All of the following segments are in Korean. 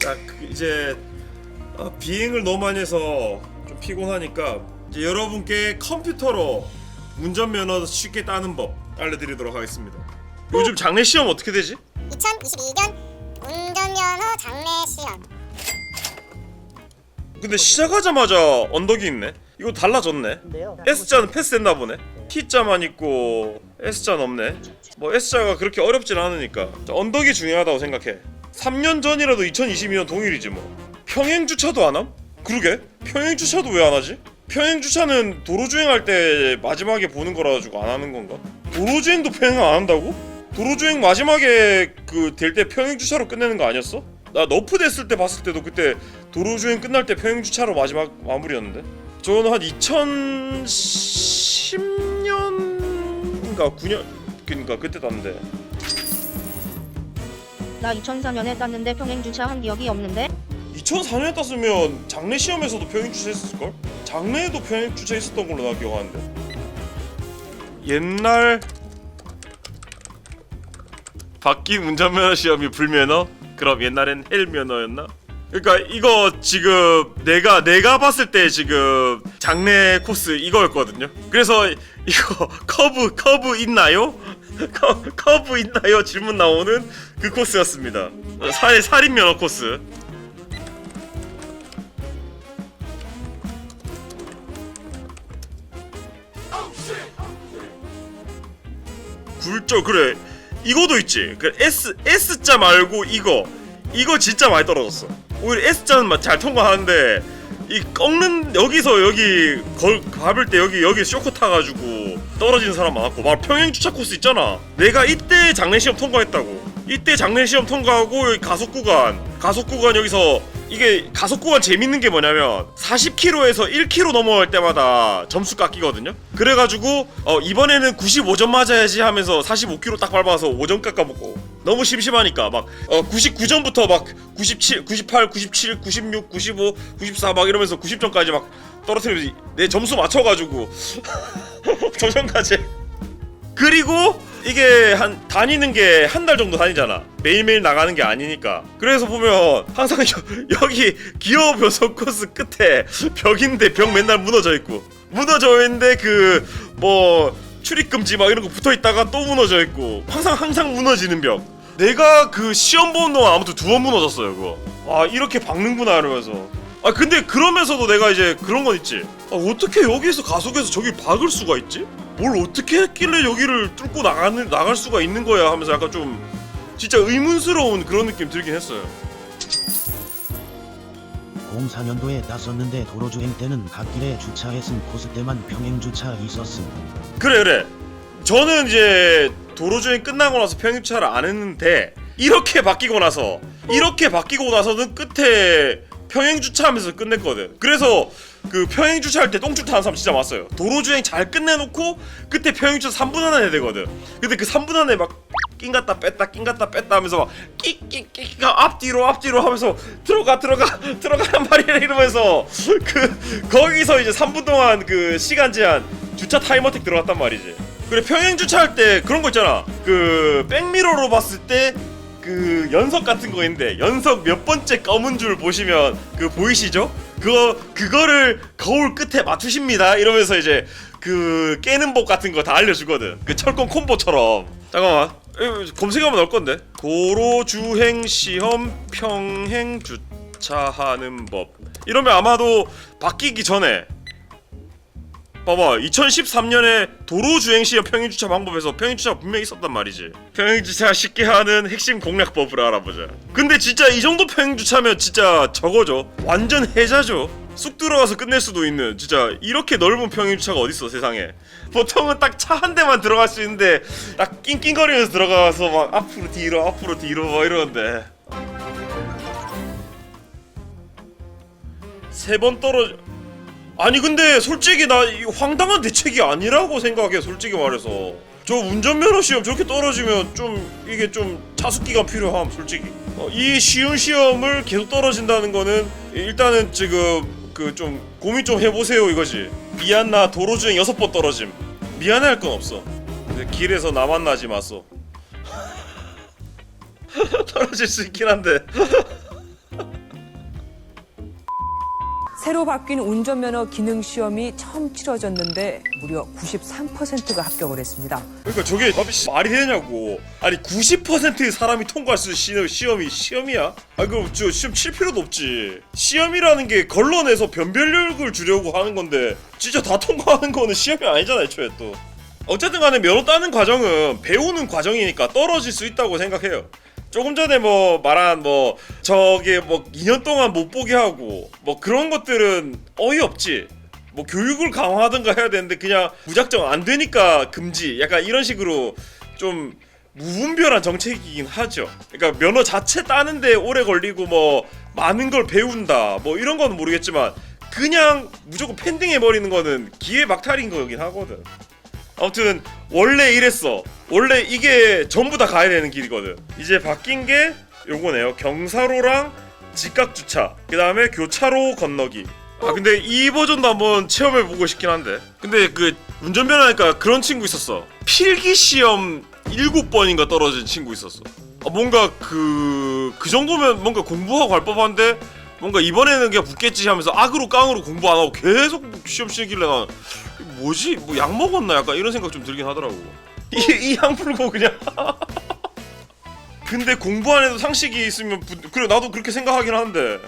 딱 이제 비행을 너무 많이 해서 좀 피곤하니까 이제 여러분께 컴퓨터로 운전면허 쉽게 따는 법 알려드리도록 하겠습니다. 요즘 장례 시험 어떻게 되지? 2022년 운전면허 장례 시험. 근데 시작하자마자 언덕이 있네. 이거 달라졌네. S자는 패스됐나 보네. T자만 있고 S자는 없네. 뭐 S자가 그렇게 어렵진 않으니까. 자, 언덕이 중요하다고 생각해. 3년 전이라도 2022년 동일이지 뭐. 평행 주차도 안 함? 그러게? 평행 주차도 왜 안 하지? 평행 주차는 도로 주행할 때 마지막에 보는 거라 가지고 안 하는 건가? 도로 주행도 평행 안 한다고? 도로 주행 마지막에 그 될 때 평행 주차로 끝내는 거 아니었어? 나 너프 됐을 때 봤을 때도 그때 도로 주행 끝날 때 평행 주차로 마지막 마무리였는데. 저는 한 2010년인가 9년 그러니까 그때 땄는데. 나 2004년에 땄는데 평행 주차한 기억이 없는데? 2004년에 땄으면 장례 시험에서도 평행 주차 했을걸? 장례에도 평행 주차 있었던 걸로 나 기억하는데. 옛날 바뀐 운전면허 시험이 불면허? 그럼 옛날엔 헬면허였나? 그러니까 이거 지금 내가 봤을 때 지금 장례 코스 이거였거든요. 그래서 이거 커브 있나요? 커브 있나요? 질문 나오는 그 코스였습니다. 살인 면허 코스. 굴절 그래. 이거도 있지. 그 S자 말고 이거 진짜 많이 떨어졌어. 오히려 S자는 잘 통과하는데 이 꺾는 여기서 여기 밟을 때 여기 쇼크 타가지고 떨어지는 사람 많았고. 막 평행 주차 코스 있잖아. 내가 이때 장례 시험 통과했다고. 이때 장례 시험 통과하고 여기 가속 구간 여기서 이게 가속 구간 재밌는 게 뭐냐면 40km에서 1km 넘어갈 때마다 점수 깎이거든요. 그래가지고 이번에는 95점 맞아야지 하면서 45km 딱 밟아서 5점 깎아먹고 너무 심심하니까 막 99점부터 막 97, 98, 97, 96, 95, 94 막 이러면서 90점까지 막 떨어뜨리면서 내 점수 맞춰가지고 도전까지. 그리고 이게 다니는 게 한 달 정도 다니잖아. 매일매일 나가는 게 아니니까. 그래서 보면 항상 여기 기어 변속 코스 끝에 벽인데 벽 맨날 무너져 있고 그 뭐 출입금지 막 이런 거 붙어 있다가 또 무너져 있고 항상 무너지는 벽. 내가 그 시험 보는 동안 아무튼 2번 무너졌어요 그거. 아 이렇게 박는구나 이러면서. 아 근데 그러면서도 내가 이제 그런 건 있지. 아 어떻게 여기서 가속해서 저기 박을 수가 있지? 뭘 어떻게 했길래 여기를 뚫고 나갈 수가 있는 거야 하면서 약간 좀 진짜 의문스러운 그런 느낌 들긴 했어요. 04년도에 땄었는데 도로주행 때는 갓길에 주차했음 코스 때만 평행주차 있었음. 그래 저는 이제 도로주행 끝나고 나서 평행주차를 안 했는데 이렇게 바뀌고 나서는 끝에 평행주차하면서 끝냈거든. 그래서 그 평행주차할 때 똥줄 타는 사람 진짜 많았어요. 도로주행 잘 끝내놓고 그때 평행주차 3분 안에 해야 되거든. 근데 그 3분 안에 막 낑갔다 뺐다 하면서 막 끼끼끼가 앞뒤로 하면서 들어가란 말이야 이러면서 거기서 이제 3분 동안 그 시간 제한 주차 타이머택 들어갔단 말이지. 그래 평행주차할 때 그런 거 있잖아. 그 백미러로 봤을 때 그 연석 같은 거 있는데 연석 몇 번째 검은 줄 보시면 그 보이시죠? 그거를 거울 끝에 맞추십니다 이러면서 이제 그 깨는 법 같은 거 다 알려주거든. 그 철권 콤보처럼. 잠깐만 검색하면 나올 건데. 도로주행 시험 평행 주차하는 법 이러면 아마도 바뀌기 전에 봐봐 2013년에 도로주행시험 평행주차 방법에서 평행주차가 분명히 있었단 말이지. 평행주차 쉽게 하는 핵심 공략법을 알아보자. 근데 진짜 이 정도 평행주차면 진짜 저거죠. 완전 해자죠. 쑥 들어가서 끝낼 수도 있는. 진짜 이렇게 넓은 평행주차가 어딨어 세상에. 보통은 딱 차 한 대만 들어갈 수 있는데 딱 낑낑거리면서 들어가서 막 앞으로 뒤로 막 이러는데 3번 떨어져. 아니 근데 솔직히 나 이거 황당한 대책이 아니라고 생각해. 솔직히 말해서 저 운전면허 시험 저렇게 떨어지면 좀 이게 좀 자숙기간 필요함 솔직히. 이 쉬운 시험을 계속 떨어진다는 거는 일단은 지금 그 좀 고민 좀 해보세요 이거지. 미안나 도로주행 6번 떨어짐. 미안해할 건 없어. 근데 길에서 나 만나지 마소. 떨어질 수 있긴 한데 새로 바뀐 운전면허 기능 시험이 처음 치러졌는데 무려 93%가 합격을 했습니다. 그러니까 저게 말이 되냐고. 아니 90%의 사람이 통과할 수 있는 시험이 시험이야? 아 그럼 저 시험 칠 필요도 없지. 시험이라는 게 걸러내서 변별력을 주려고 하는 건데 진짜 다 통과하는 거는 시험이 아니잖아 애초에 또. 어쨌든 간에 면허 따는 과정은 배우는 과정이니까 떨어질 수 있다고 생각해요. 조금 전에 뭐 말한 뭐 저게 뭐 2년 동안 못 보게 하고 뭐 그런 것들은 어이없지. 뭐 교육을 강화하든가 해야 되는데 그냥 무작정 안 되니까 금지 약간 이런 식으로 좀 무분별한 정책이긴 하죠. 그러니까 면허 자체 따는데 오래 걸리고 뭐 많은 걸 배운다 뭐 이런 건 모르겠지만 그냥 무조건 펜딩해버리는 거는 기회 박탈인 거긴 하거든. 아무튼 원래 이랬어. 원래 이게 전부 다 가야 되는 길이거든. 이제 바뀐 게 요거네요. 경사로랑 직각주차, 그 다음에 교차로 건너기. 아 근데 이 버전도 한번 체험해보고 싶긴 한데. 근데 그 운전면허니까 그런 친구 있었어. 필기시험 7번인가 떨어진 친구 있었어. 아 뭔가 그 정도면 뭔가 공부하고 갈 법한데 뭔가 이번에는 그냥 붙겠지 하면서 악으로 깡으로 공부 안 하고 계속 시험 치길래 난 뭐지? 뭐 약 먹었나? 약간 이런 생각 좀 들긴 하더라고. 이 약 풀고 그냥 근데 공부 안 해도 상식이 있으면 그래 나도 그렇게 생각하긴 하는데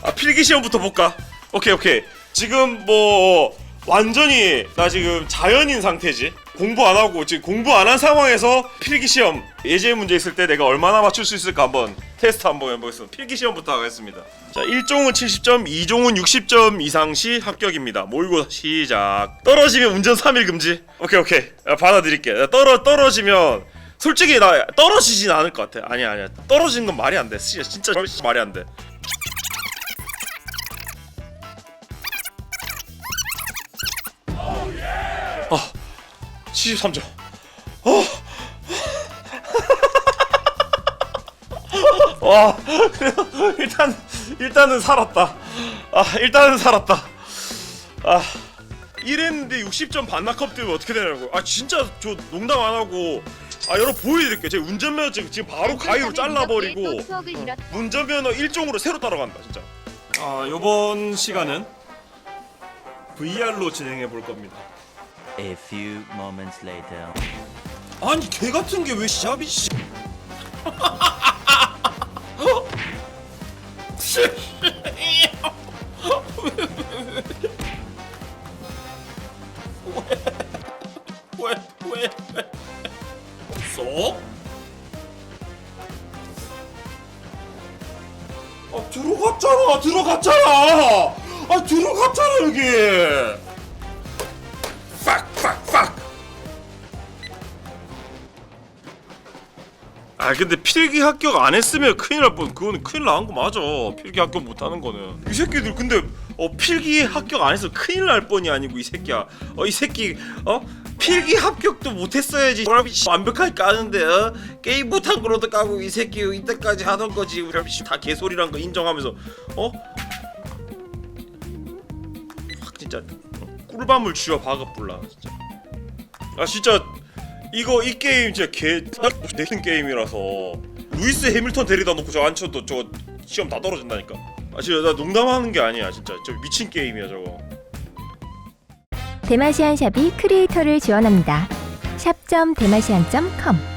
아 필기 시험부터 볼까? 오케이 지금 뭐 완전히 나 지금 자연인 상태지. 공부 안 하고 지금 공부 안 한 상황에서 필기 시험 예제 문제 있을 때 내가 얼마나 맞출 수 있을까 한번 테스트 한번 해보겠습니다. 필기 시험부터 하겠습니다. 자 1종은 70점, 2종은 60점 이상 시 합격입니다. 모의고사 시작. 떨어지면 운전 3일 금지. 오케이 받아들일게. 떨어지면 솔직히 나 떨어지진 않을 것 같아. 아니야 떨어지는 건 말이 안 돼. 진짜 말이 안 돼. 아 73점. 와 그래도 일단은 살았다. 일단은 살았다. 이랬는데 60점 반납컵 때문에 어떻게 되냐고. 진짜 저 농담 안 하고 여러분 보여드릴게요. 제 운전면허 지금 바로 가위로 잘라버리고 운전면허 1종으로 새로 따라간다 진짜. 요번 시간은 VR로 진행해 볼 겁니다. A few moments later. 아니 개 같은 게 왜 시합이 씨. 왜? 쏙? 들어갔잖아. 들어갔잖아 여기. 팍. 근데 필기 합격 안 했으면 큰일 날 뻔. 그거는 큰일 나는 거 맞아. 필기 합격 못 하는 거는. 이 새끼들 근데 필기 합격 안 해서 큰일 날 뻔이 아니고 이 새끼야. 이 새끼 필기 합격도 못 했어야지. 완벽하게 까는데 게임 못한 거로도 까고 이 새끼 이때까지 하던 거지. 다 개소리란 거 인정하면서 확 진짜 꿀밤을 쥐어 박아 불라 진짜. 진짜 이 게임 진짜 개같은 게임이라서 루이스 해밀턴 데리다 놓고 저 앉혀도 저 시험 다 떨어진다니까. 진짜 나 농담하는 게 아니야 진짜. 저 미친 게임이야 저거. 대마시안 샵이 크리에이터를 지원합니다. 샵.대마시안.com